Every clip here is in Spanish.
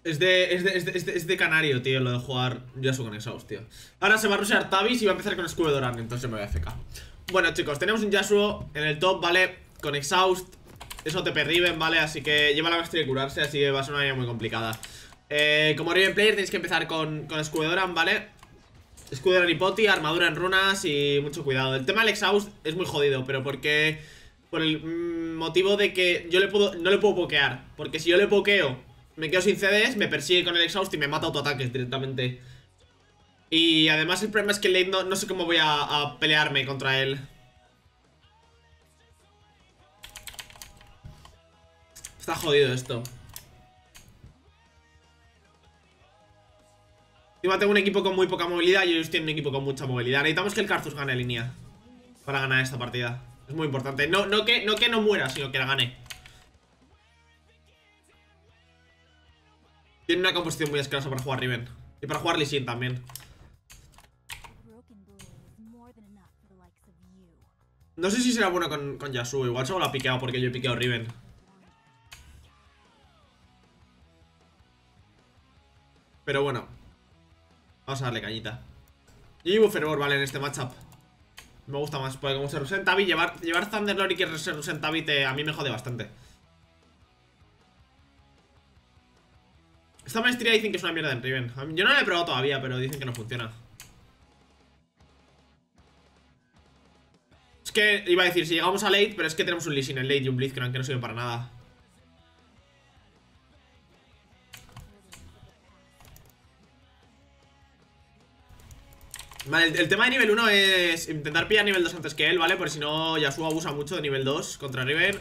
Es de canario, tío, lo de jugar Yasuo con Exhaust, tío. Ahora se va a rushear Tabis y va a empezar con escudo de Doran, entonces me voy a FK. Bueno, chicos, tenemos un Yasuo en el top, ¿vale? Con Exhaust, es OTP Riven, ¿vale? Así que lleva la maestría de curarse, así que va a ser una área muy complicada. Como Riven player tenéis que empezar con escudo de Doran, ¿vale? Escudo de Doran y Poti, armadura en runas y mucho cuidado. El tema del Exhaust es muy jodido, pero porque... Por el motivo de que yo no le puedo pokear. Porque si yo le pokeo, me quedo sin CDs, me persigue con el Exhaust y me mata autoataques directamente. Y además el problema es que el late no sé cómo voy a pelearme contra él. Está jodido esto. Encima tengo un equipo con muy poca movilidad y ellos tienen un equipo con mucha movilidad. Necesitamos que el Karthus gane línea para ganar esta partida. Es muy importante. No que no muera, sino que la gane. Tiene una composición muy asquerosa para jugar Riven. Y para jugar Lee Sin también. No sé si será bueno con Yasuo. Igual solo lo ha piqueado porque yo he piqueado Riven. Pero bueno, vamos a darle cañita. Yo llevo Fervor, vale, en este matchup. Me gusta más, porque como se rusea en Tabi, llevar Thunderlord y que se rusea en Tabi a mí me jode bastante. Esta maestría dicen que es una mierda en Riven. Yo no la he probado todavía, pero dicen que no funciona. Es que iba a decir, si llegamos a late, pero es que tenemos un Lee Sin en late y un Blitzcrank que no sirve para nada. Vale, el tema de nivel 1 es intentar pillar nivel 2 antes que él, ¿vale? Porque si no, Yasuo abusa mucho de nivel 2 contra Riven.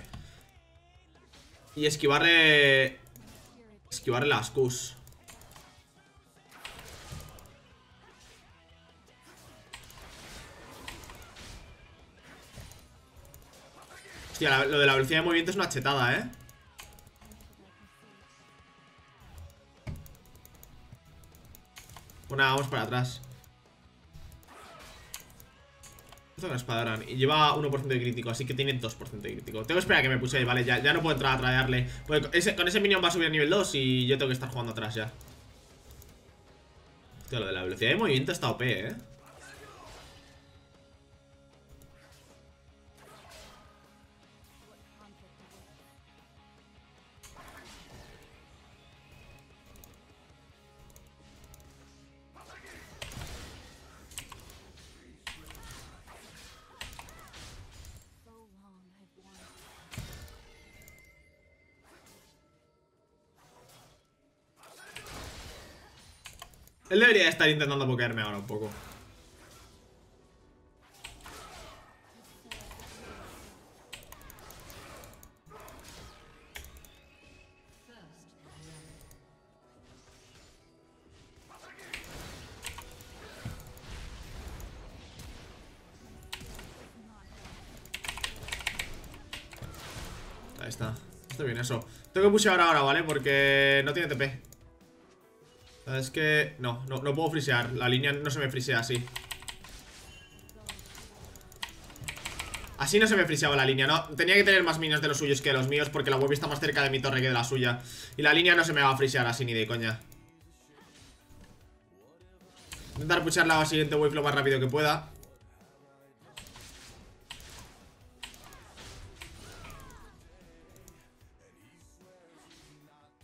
Y esquivarle las Qs. Hostia, lo de la velocidad de movimiento es una chetada, ¿eh? Bueno, vamos para atrás. Con Spadaran y lleva 1% de crítico, así que tiene 2% de crítico. Tengo que esperar a que me puse, vale, ya no puedo entrar a tradearle. Con ese minion va a subir a nivel 2 y yo tengo que estar jugando atrás ya. Hostia, lo de la velocidad de movimiento está OP, ¿eh? Él debería estar intentando pokearme ahora un poco. Ahí está. Está bien eso. Tengo que pushear ahora, ¿vale? Porque no tiene TP. Es que... No puedo frisear. La línea no se me frisea así. Así no se me friseaba la línea, ¿no? Tenía que tener más minions de los suyos que de los míos, porque la web está más cerca de mi torre que de la suya. Y la línea no se me va a frisear así ni de coña. Intentar pushear la siguiente wave lo más rápido que pueda.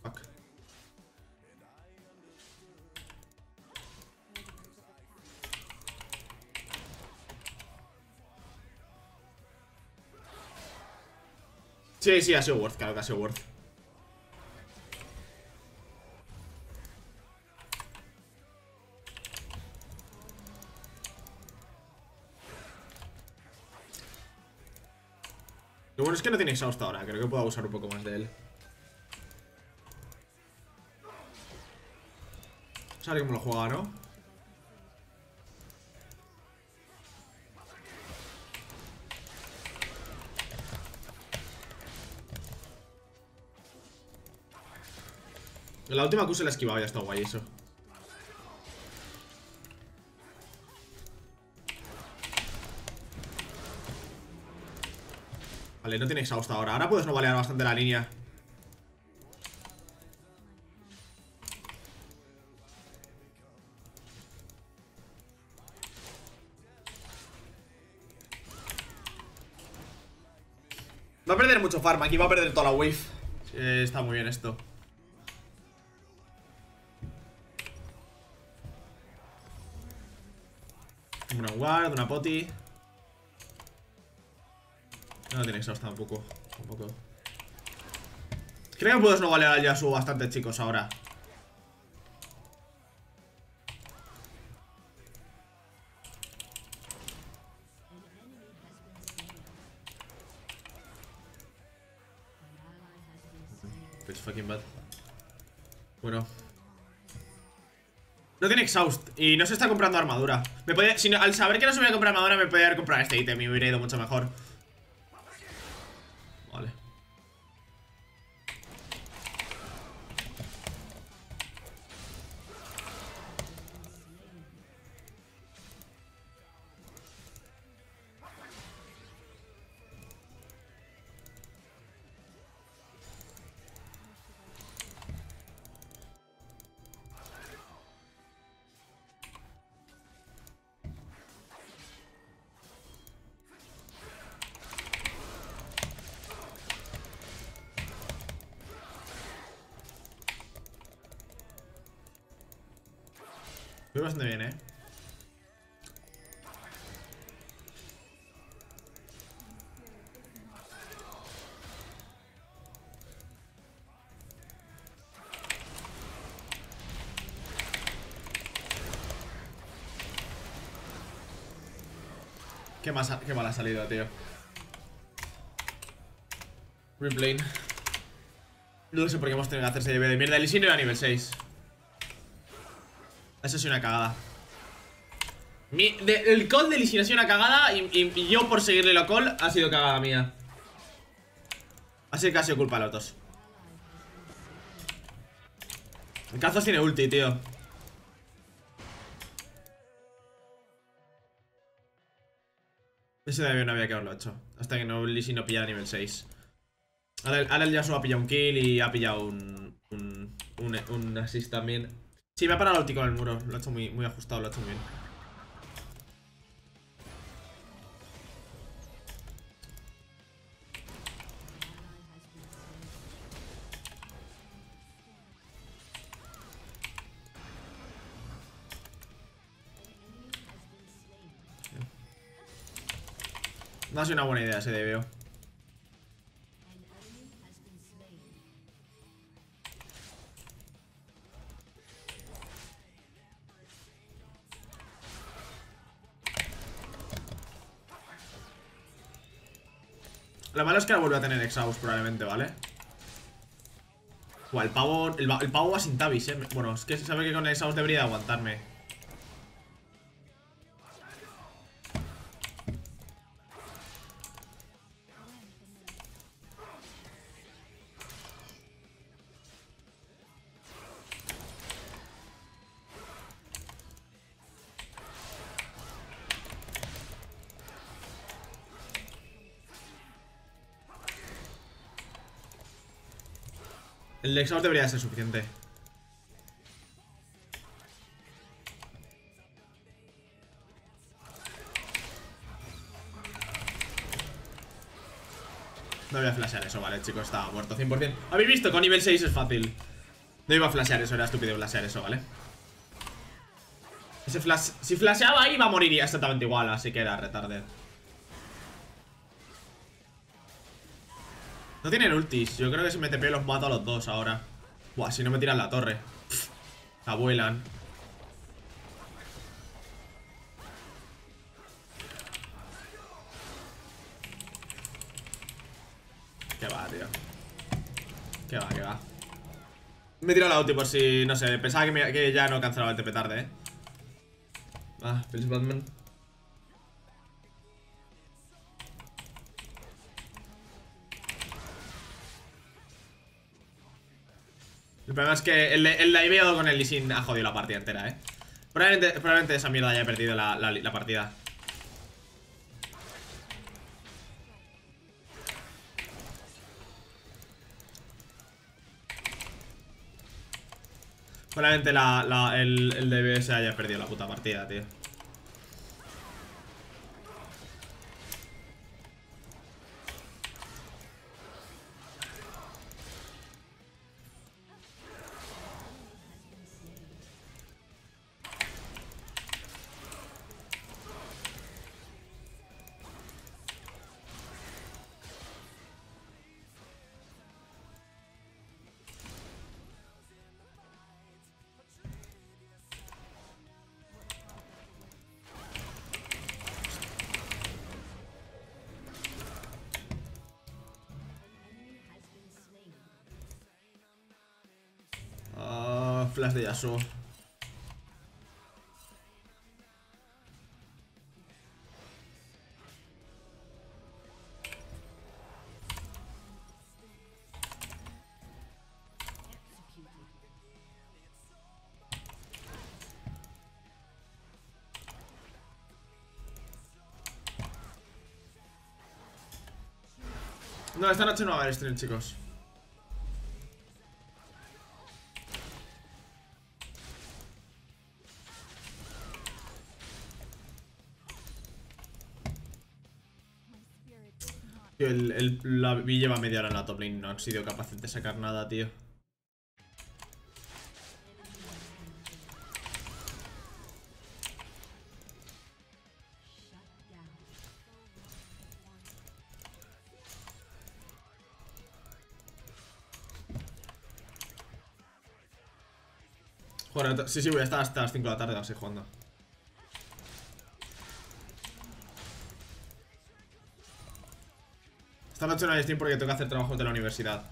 Fuck. Sí, ha sido worth, claro que ha sido worth. Lo bueno es que no tiene exhaust ahora. Creo que puedo abusar un poco más de él. Vamos a ver cómo lo juega, ¿no? La última Q se la esquivaba, ya está guay eso. Vale, no tiene exhaust ahora. Ahora puedes no balear bastante la línea. Va a perder mucho farm, aquí va a perder toda la wave. Está muy bien esto. Una ward, una poti. No tiene exhaust tampoco. Creo que puedo no valer al Yasuo bastante, chicos, ahora. It's fucking bad. Bueno. No tiene exhaust y no se está comprando armadura. Al saber que no se voy a comprar armadura, me podría haber comprado este ítem y me hubiera ido mucho mejor. Vale. Voy bastante bien, Qué mal ha salido, tío. Replane. No sé por qué hemos tenido que hacerse de mierda. El Lee Sin no era nivel 6. Eso es una cagada. El call de Lee Sin ha sido una cagada y yo por seguirle la call ha sido cagada mía. Así que ha sido culpa de los dos. El Cazos tiene ulti, tío. Ese todavía no había que haberlo hecho. Hasta que Lee Sin no pillara nivel 6. Ahora el Yasuo ha pillado un kill y ha pillado un assist también. Sí, me ha parado el ulti con el muro. Lo ha hecho muy ajustado, lo ha hecho muy bien. No ha sido una buena idea ese DBO. Lo malo es que ahora vuelve a tener exhaust probablemente, ¿vale? El pavo va sin tabis, Bueno, es que sabe que con el exhaust debería de aguantarme. El exhaust debería ser suficiente. No voy a flashear eso, vale, chicos, estaba muerto 100%. ¿Habéis visto? Con nivel 6 es fácil. No iba a flashear eso, era estúpido flashear eso, ¿vale? Si flasheaba ahí iba a morir exactamente igual, así que era retarded. No tienen ultis, yo creo que si me TP los mato a los dos ahora. Buah, si no me tiran la torre. La vuelan. Qué va, tío. Qué va. Me he tirado la ulti por si, no sé, pensaba que ya no cancelaba el TP tarde, Feliz Batman. El problema es que el diveo con el Lee Sin ha jodido la partida entera, Probablemente esa mierda haya perdido la partida. Probablemente el DBS haya perdido la puta partida, tío. flash de Yasuo. No, esta noche no va a haber stream, chicos. Tío, la Vi lleva media hora en la top lane. No han sido capaces de sacar nada, tío. Joder, sí, voy a estar hasta las 5 de la tarde así jugando. Esta noche no hay stream porque tengo que hacer trabajos de la universidad.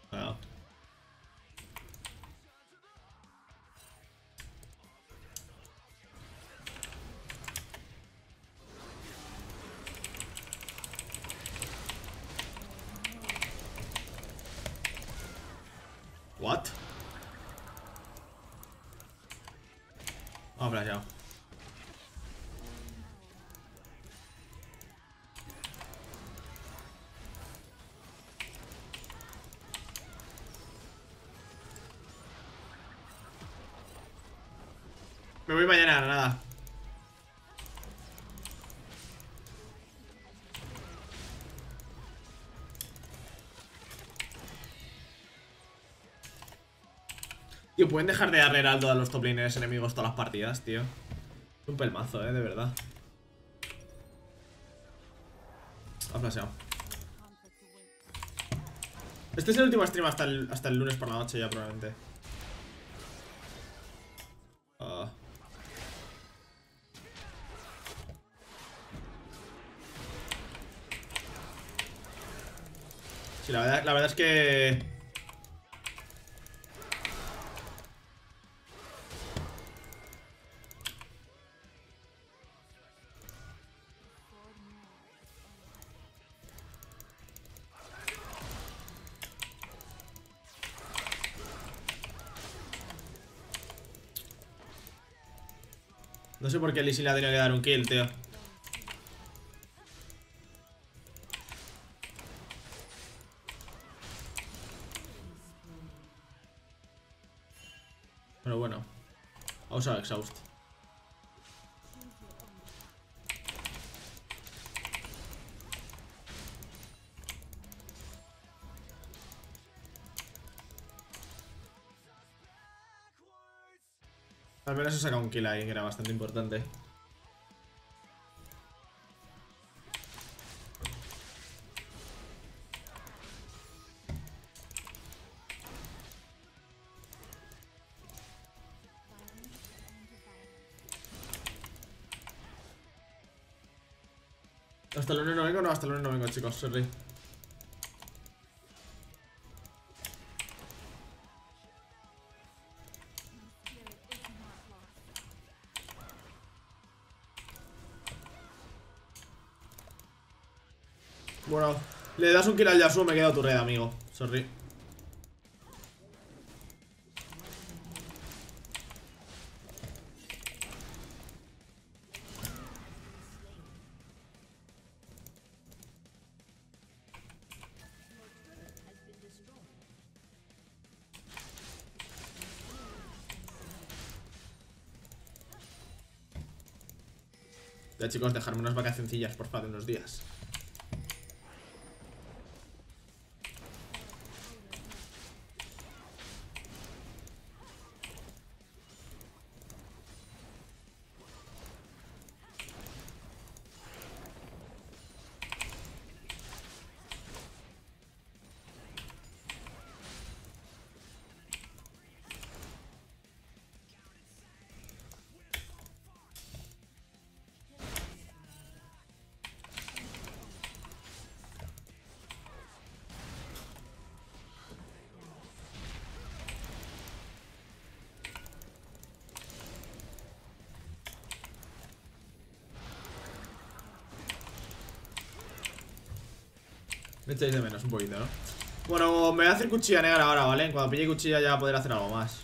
Bueno. What? Vamos ya. Me voy mañana a Granada. Tío, pueden dejar de darle heraldo a los top laners enemigos todas las partidas, tío. Es un pelmazo, de verdad. Ha flasheado. Este es el último stream hasta el lunes por la noche ya, probablemente. Sí, la verdad es que... No sé por qué Lee Sin le ha tenido que dar un kill, tío. Pero bueno. Ha usado Exhaust. Al menos he sacado un kill ahí, que era bastante importante. Hasta el lunes no vengo, no, hasta el lunes no vengo, chicos, sorry. Bueno, le das un kill al Yasuo, me queda tu red, amigo. Sorry. Ya, chicos, dejarme unas vacacioncillas, porfa, de unos días. Me echáis de menos un poquito, ¿no? Bueno, me voy a hacer cuchilla negra ahora, ¿vale? Cuando pille cuchilla ya poder hacer algo más.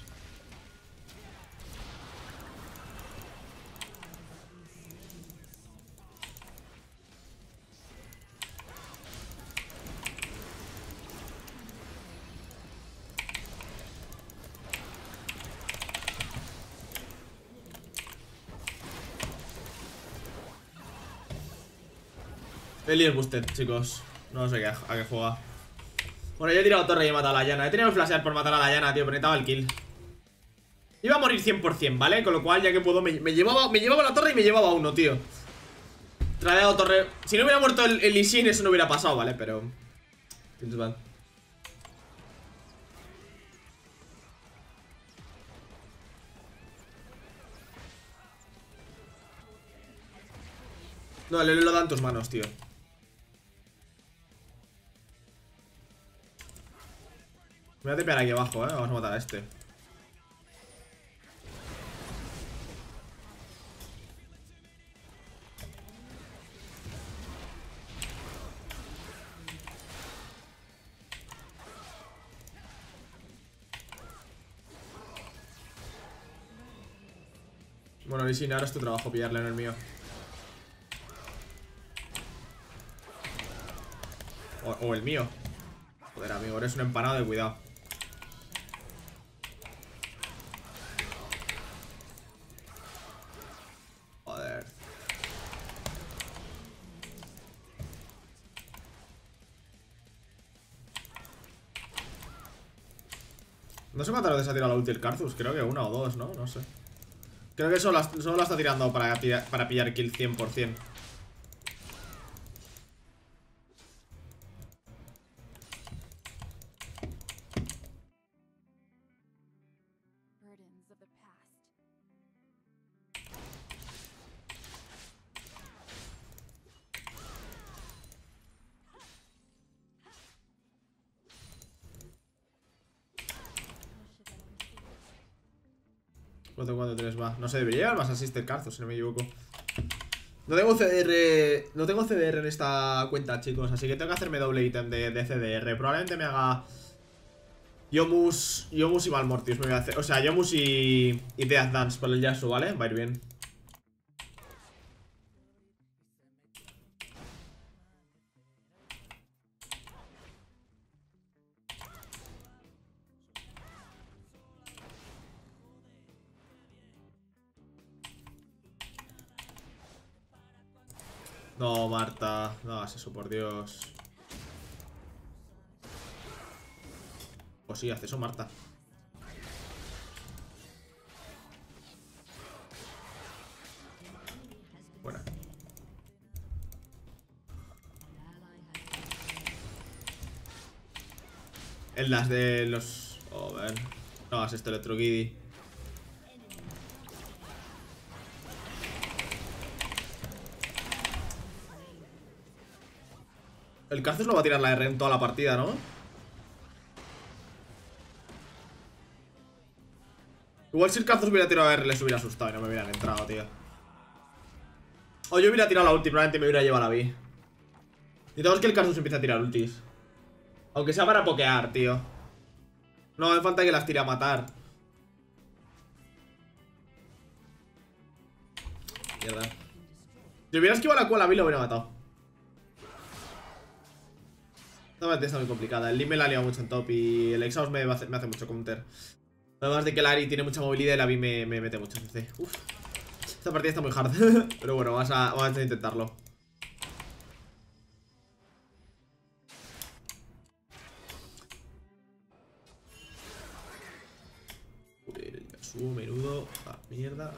Eli es busted, chicos. No sé a qué juega. Bueno, yo he tirado torre y he matado a la llana. He tenido que flashear por matar a la llana, tío, pero necesitaba el kill. Iba a morir 100%, ¿vale? Con lo cual, ya que puedo, me llevaba la torre y me llevaba uno, tío. Tradeado torre. Si no hubiera muerto el Lee Sin, eso no hubiera pasado, ¿vale? Pero... No, le lo da en tus manos, tío. Me voy a tepear aquí abajo, vamos a matar a este. Bueno, Lee Sin, ahora es tu trabajo pillarle, no el mío. O el mío. Joder, amigo, eres un empanado de cuidado. Joder. No sé cuántas veces ha tirado la ulti el Karthus. Creo que una o dos, ¿no? No sé. Creo que solo la está tirando para pillar kill 100%. ¿Cuánto 3 va? No sé, debería llevar más assist el Karthus, si no me equivoco. No tengo CDR. No tengo CDR en esta cuenta, chicos. Así que tengo que hacerme doble ítem de CDR. Probablemente me haga Yomus y Malmortius me voy a hacer. O sea, Yomus y Death Dance por el Yasuo, ¿vale? Va a ir bien. No, Marta. No hagas eso, por Dios. O sí, hace eso, Marta. Buena. En las de los... Oh, ver. No hagas esto, Electrokiddy. El Karthus no va a tirar la R en toda la partida, ¿no? Igual si el Karthus hubiera tirado la R les hubiera asustado y no me hubieran entrado, tío. O yo hubiera tirado la ulti, probablemente me hubiera llevado la B. Necesitamos que el Karthus empiece a tirar ultis. Aunque sea para pokear, tío. No hace falta que las tire a matar. Mierda. Si hubiera esquivado la cola a mí lo hubiera matado. Esta partida está muy complicada. El Lee me la ha liado mucho en top y el Exhaust me hace mucho counter. Además de que el Ahri tiene mucha movilidad y la Vi me mete mucho CC. Uf. Esta partida está muy hard. Pero bueno, vamos a intentarlo. Joder, el Yasuo, menudo. Ah, mierda.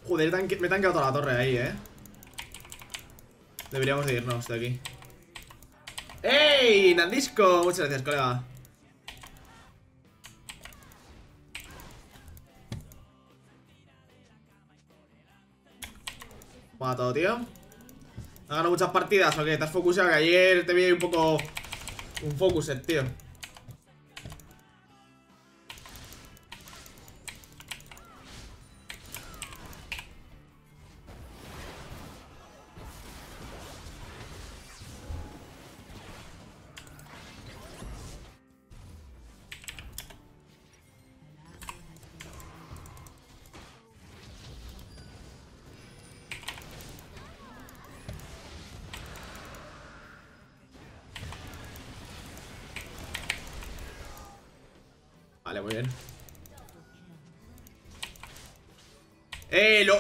Joder, me he tanqueado toda la torre ahí, Deberíamos de irnos de aquí. ¡Ey! Nandisco, muchas gracias, colega. Matado, tío. ¿Has ganado muchas partidas o qué? ¿Te has focusado? Que ayer te vi ahí un poco... Un focuset, tío. Vale, muy bien.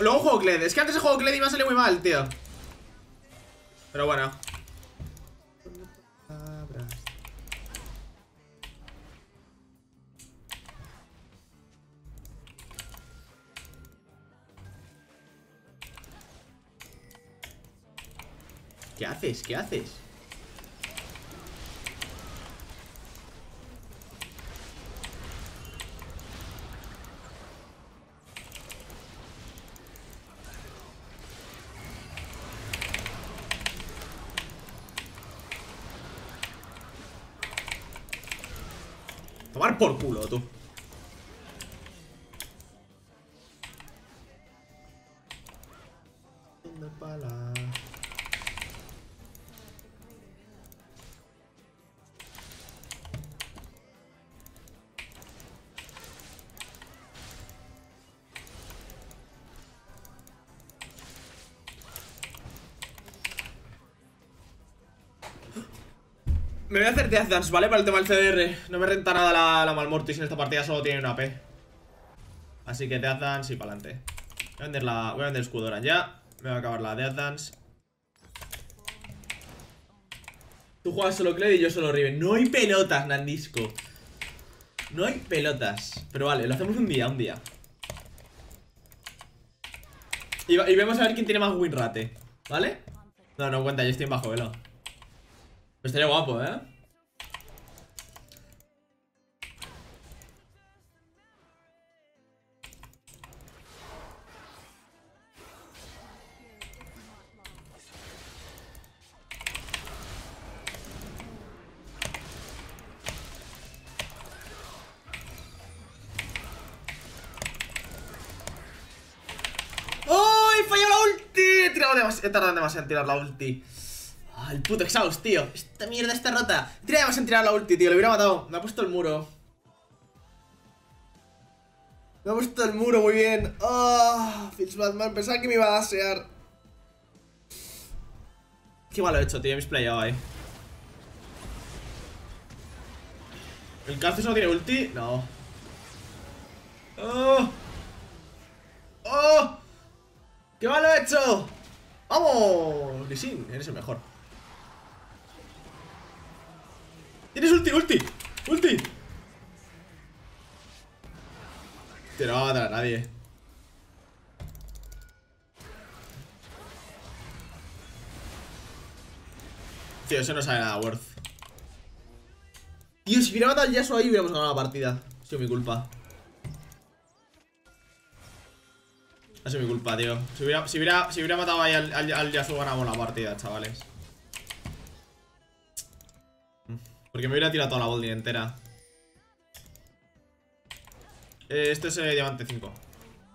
Luego juego Kled. Es que antes he jugado Kled y me ha salido muy mal, tío. Pero bueno. ¿Qué haces? ¿Qué haces? Tomar por culo, tú. Me voy a hacer Death Dance, ¿vale? Para el tema del CDR. No me renta nada la Malmortis en esta partida, solo tiene una AP. Así que Death Dance y para adelante. Voy a vender Escudoran ya. Me va a acabar la Death Dance. Tú juegas solo Kled y yo solo Riven. No hay pelotas, Nandisco. No hay pelotas. Pero vale, lo hacemos un día, Y vemos a ver quién tiene más win rate, ¿vale? No, no cuenta, yo estoy en bajo velo. Estaría guapo, ¡Oh! ¡He fallado la ulti! He tardado demasiado en tirar la ulti. Ah, el puto Exhaust, tío. Esta mierda está rota. He tardado demasiado en tirar la ulti, tío. Lo hubiera matado. Me ha puesto el muro. Me ha puesto el muro muy bien. Ah, Fitz Batman. Pensaba que me iba a dasear. Qué mal lo he hecho, tío. Me he splayado ahí. ¿El Calces no tiene ulti? No. ¡Oh! ¡Oh! ¡Qué mal lo he hecho! ¡Vamos! Lee Sin, eres el mejor. ¡Tienes ulti! ¡Ulti! Tío, no va a matar a nadie. Tío, eso no sabe nada worth. Tío, si hubiera matado al Yasuo ahí hubiéramos ganado la partida. Ha sido mi culpa. Ha sido mi culpa, tío. Si hubiera matado ahí al Yasuo ganamos la partida, chavales. Porque me hubiera tirado toda la bolding entera. Este es diamante 5.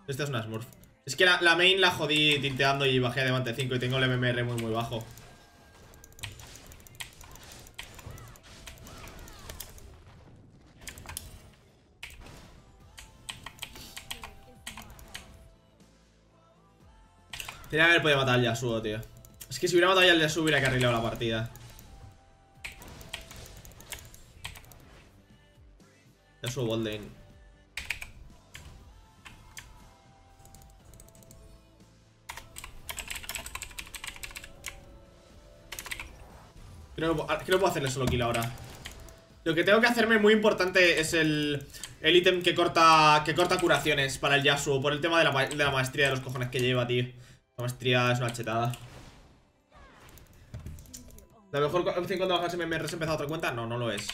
Esta es una smurf. Es que la main la jodí tinteando y bajé a diamante 5 y tengo el MMR muy bajo. Tenía que haber podido matar al Yasuo, tío. Es que si hubiera matado al Yasuo hubiera carrilado la partida. Yasuo botlane. Creo que puedo hacerle solo kill ahora. Lo que tengo que hacerme muy importante es el El ítem que corta curaciones para el Yasuo. Por el tema de la maestría de los cojones que lleva, tío. La maestría es una chetada. La mejor opción cuando bajas MMR es empezar otra cuenta. No, no lo es.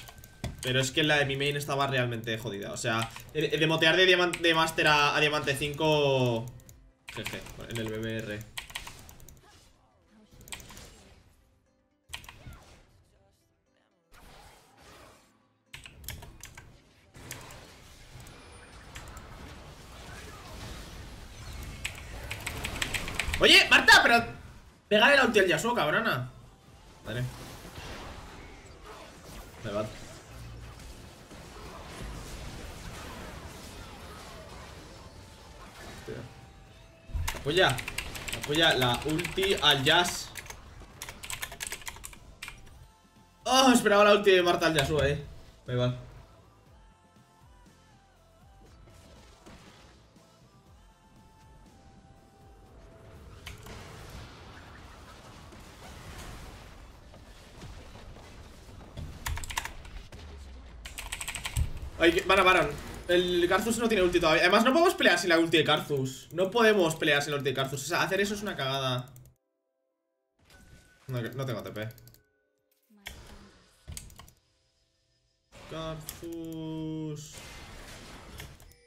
Pero es que la de mi main estaba realmente jodida. O sea, de motear de Master a Diamante 5. Jeje, en el BMR. Oye, Marta, pero... Pégale la ulti al Yasuo, cabrona. Vale. Me va. Apoya la ulti al Jazz. Oh, esperaba la ulti de Marta al Yasuo, Me va. Ay, van a Baron. El Karthus no tiene ulti todavía. Además, no podemos pelear sin la ulti de Karthus. No podemos pelear sin la ulti de Karthus. O sea, hacer eso es una cagada. No tengo TP. Karthus.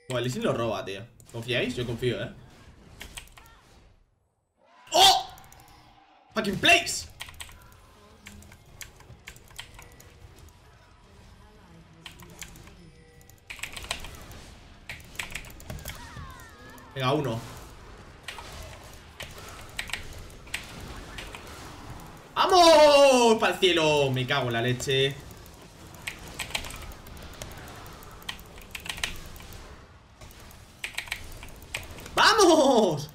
Bueno, Lee Sin lo roba, tío. ¿Confiáis? Yo confío, ¡Oh! ¡Fucking place! Venga, uno. ¡Vamos! ¡Para el cielo! Me cago en la leche. ¡Vamos!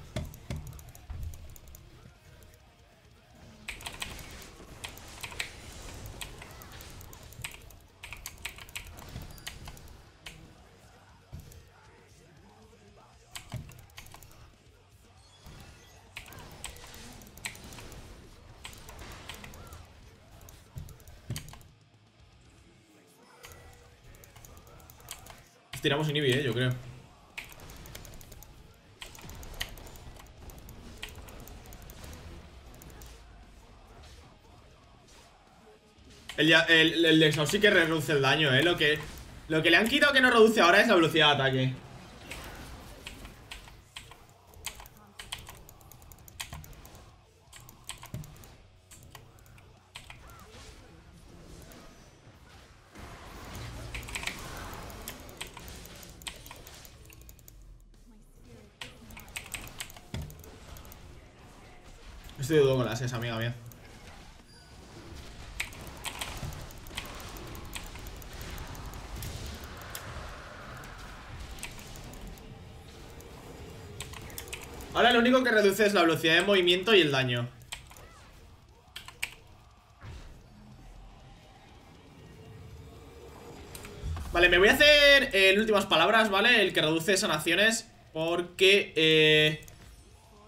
Tiramos inhibi, yo creo. El Exhaust sí que reduce el daño, Lo que le han quitado que no reduce ahora es la velocidad de ataque. Estoy de dudo con las amiga mía. Ahora lo único que reduce es la velocidad de movimiento y el daño. Vale, me voy a hacer el últimas palabras, ¿vale? El que reduce sanaciones. Porque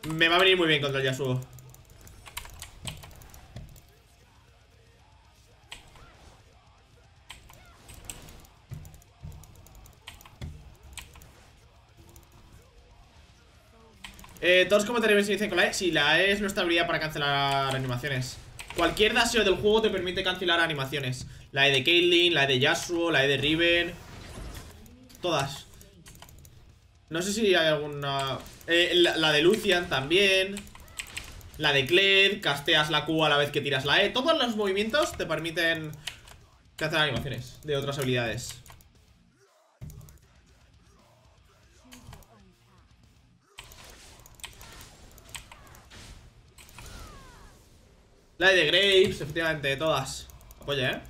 me va a venir muy bien contra el Yasuo. Todos como tenéis dicen con la E. Sí, la E es nuestra habilidad para cancelar animaciones. Cualquier daseo del juego te permite cancelar animaciones. La E de Caitlyn, la E de Yasuo, la E de Riven. Todas. No sé si hay alguna... la de Lucian también. La de Kled, casteas la Q a la vez que tiras la E. Todos los movimientos te permiten cancelar animaciones de otras habilidades. La de Graves, efectivamente, todas. Apoya,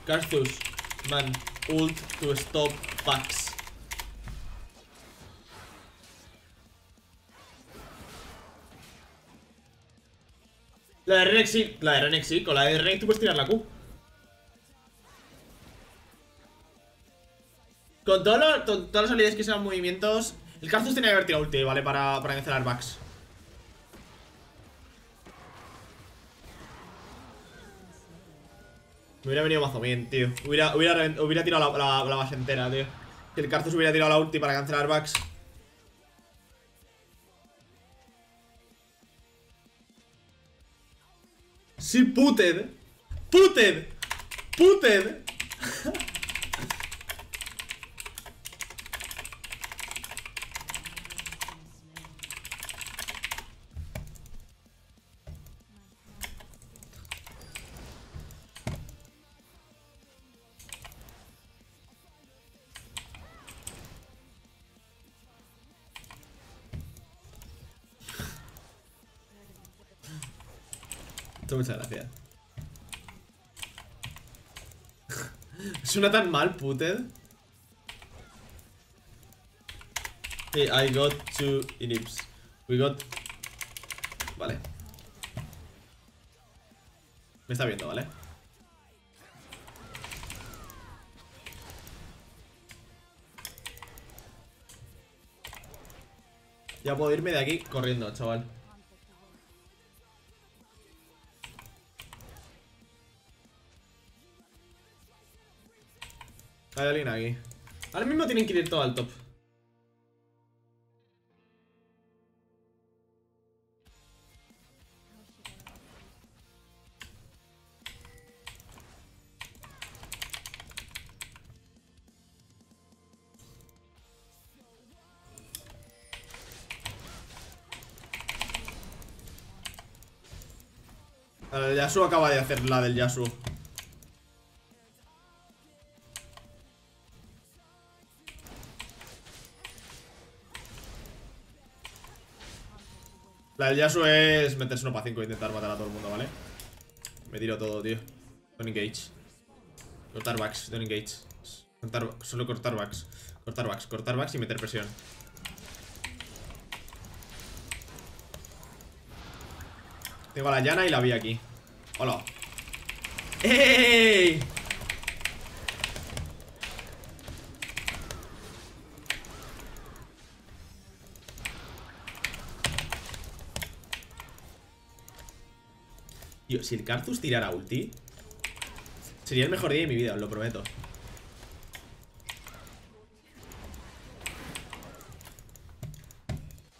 Karthus, man, ult to stop packs. La de Renex sí, la de Renex sí, con la de Renex tú puedes tirar la Q. Con todas las habilidades que sean movimientos. El Karthus tenía que haber tirado ulti, ¿vale? Para cancelar backs. Me hubiera venido mazo bien, tío. Hubiera tirado la base entera, tío. Si el Karthus hubiera tirado la ulti para cancelar backs. Sí, puted. Puted. Puted. Muchas gracias. Suena tan mal, puted. Hey, I got 2 inips. We got... Vale. Me está viendo, ¿vale? Ya puedo irme de aquí corriendo, chaval. Hay alguien aquí. Ahora mismo tienen que ir todo al top. El Yasuo acaba de hacer la del Yasuo. La del Yasuo es meterse 1 para 5 e intentar matar a todo el mundo, ¿vale? Me tiro todo, tío. Don't engage. Cortar backs, don't engage. Solo cortar backs. Cortar backs y meter presión. Tengo a la Yana y la vi aquí. Hola. ¡Ey! Tío, si el Karthus tirara ulti, sería el mejor día de mi vida, os lo prometo.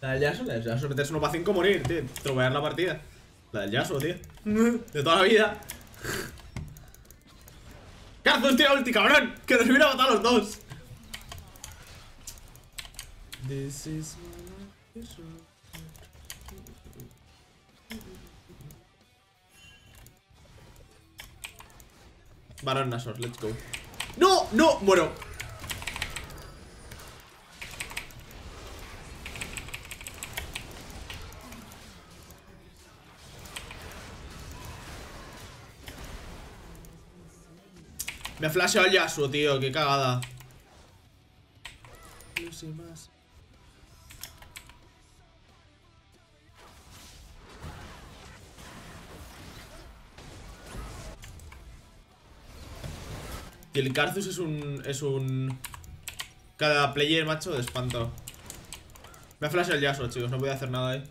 La del Yasuo meterse 1 para 5 morir, tío. Trovear la partida. La del Yasuo, tío. De toda la vida. Karthus tira ulti, cabrón. Que nos hubiera matado a los dos. This is my life. Baron Nashor, let's go. ¡No! ¡No! Bueno. Me ha flasheado el Yasuo, tío. Qué cagada. No sé más. Y el Karthus es un... Cada player, macho, de espanto. Me ha flasheado el Yasuo, chicos. No voy a hacer nada ahí.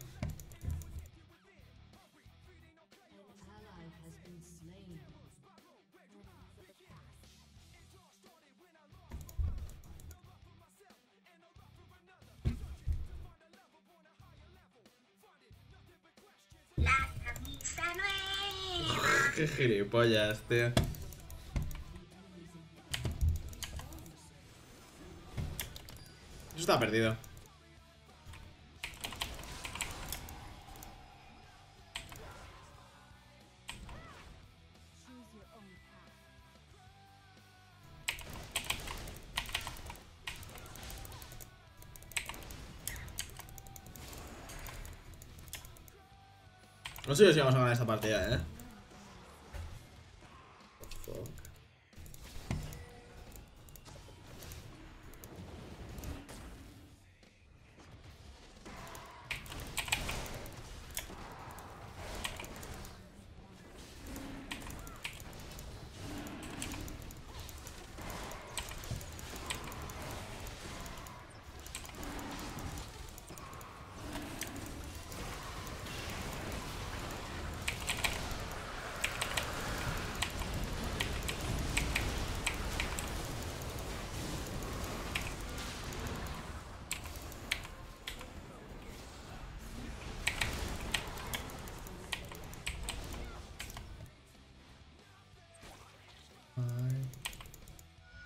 Qué gilipollas, tío. Eso está perdido. No sé si vamos a ganar esta partida, Fuck.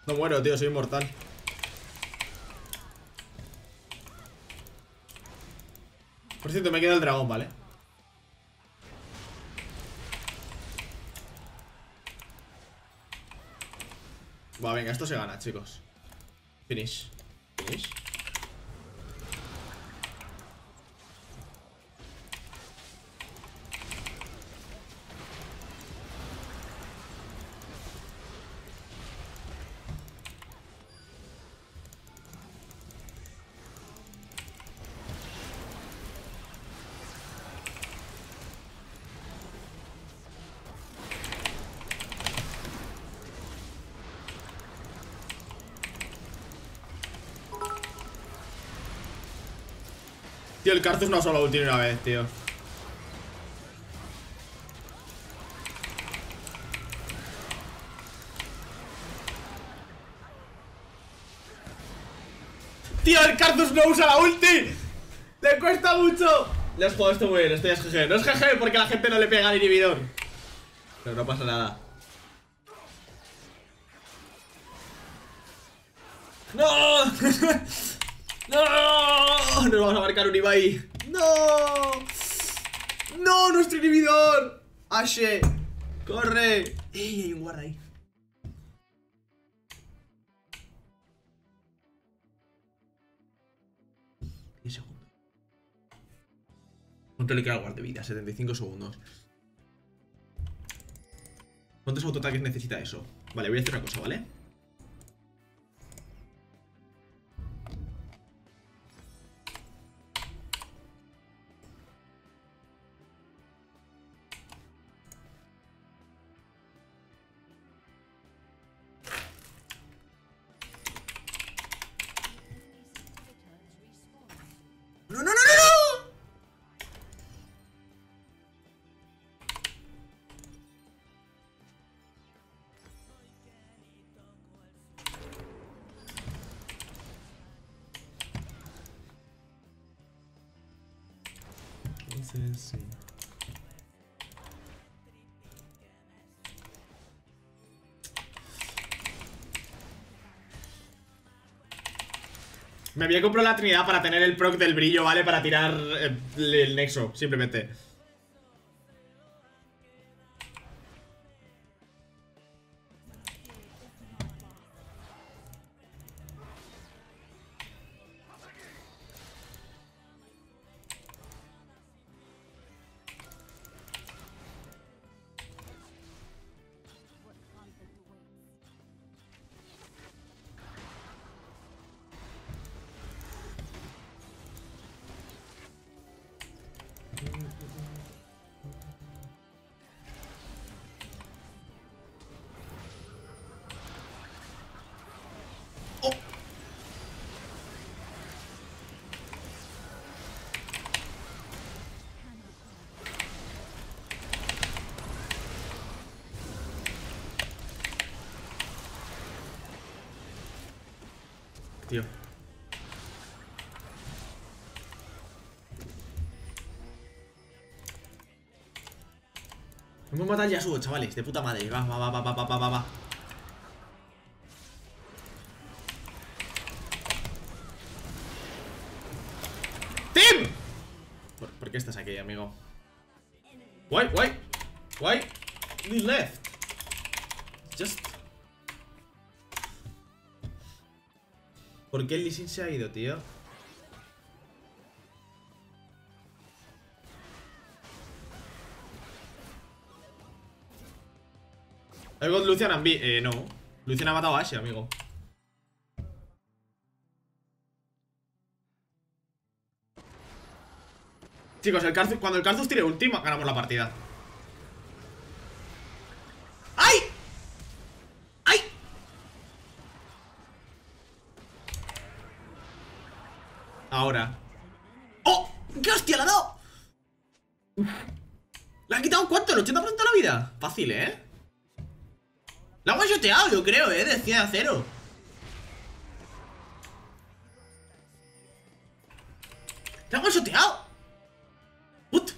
No muero, tío, soy inmortal. Por cierto, me queda el dragón, ¿vale? Va, venga, esto se gana, chicos. Finish. Finish. Tío, el Karthus no ha usado la ulti ni una vez, tío. Tío, el Karthus no usa la ulti. Le cuesta mucho. Le has jugado esto muy bien, esto ya es GG. No es GG porque la gente no le pega al inhibidor. Pero no pasa nada. ¡No! ¡No! Nos vamos a marcar un Ibai. ¡No! ¡No! ¡Nuestro inhibidor! ¡Ashe! ¡Corre! ¡Ey! Hay un guarda ahí. Segundos. ¿Cuánto le queda al guard de vida? 75 segundos. ¿Cuántos autoataques necesita eso? Vale, voy a hacer una cosa, ¿vale? ¡No, no, no, no, no! Entonces, sí. Me había comprado la Trinidad para tener el proc del brillo, ¿vale? Para tirar el nexo, simplemente. ¡Oh! Tío. Hemos matado al Yasuo, chavales, de puta madre. Va, va, va, va, va, va, va, va. ¡Tim! ¿Por qué estás aquí, amigo? Why? We left. Just... ¿Por qué el Lee Sin se ha ido, tío? ¿Hay God Lucian and B? No. Lucian ha matado a Ashe, amigo. Chicos, cuando el Karthus tire última, ganamos la partida. ¡Ay! ¡Ay! Ahora. ¡Oh! ¡Qué hostia la ha dado! ¿Le han quitado cuánto? ¿El 80% de la vida? Fácil, ¿eh? La han one-shoteado, yo creo, de 100 a 0. ¡La han one-shoteado! ¡Put!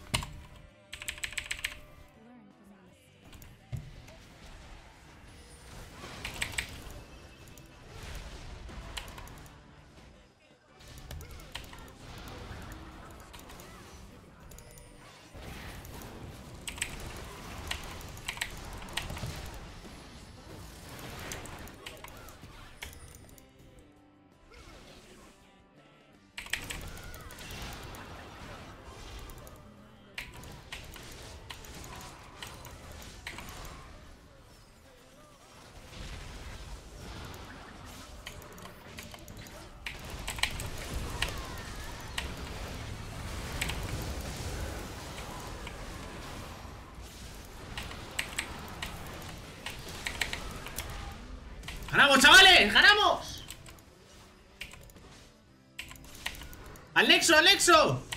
chavales, ganamos. ¡Al Nexo, al Nexo!